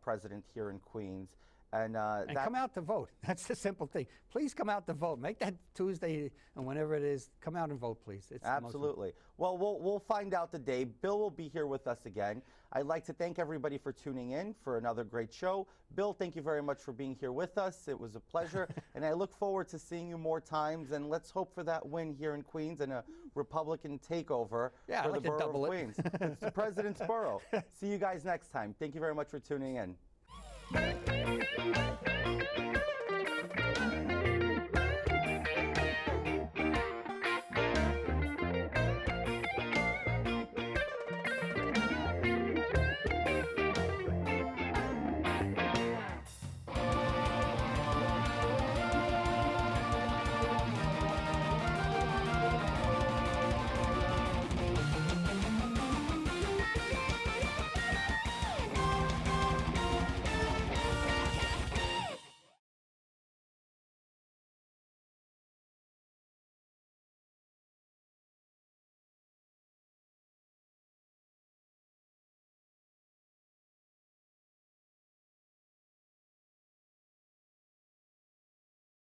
president here in Queens. And come out to vote. That's the simple thing. Please come out to vote. Make that Tuesday and whenever it is, come out and vote, please. It's absolutely. Well, we'll find out the day. Bill will be here with us again. I'd like to thank everybody for tuning in for another great show. Bill, thank you very much for being here with us. It was a pleasure, and I look forward to seeing you more times. And let's hope for that win here in Queens and a Republican takeover for the borough of Queens. It's the President's Borough. See you guys next time. Thank you very much for tuning in.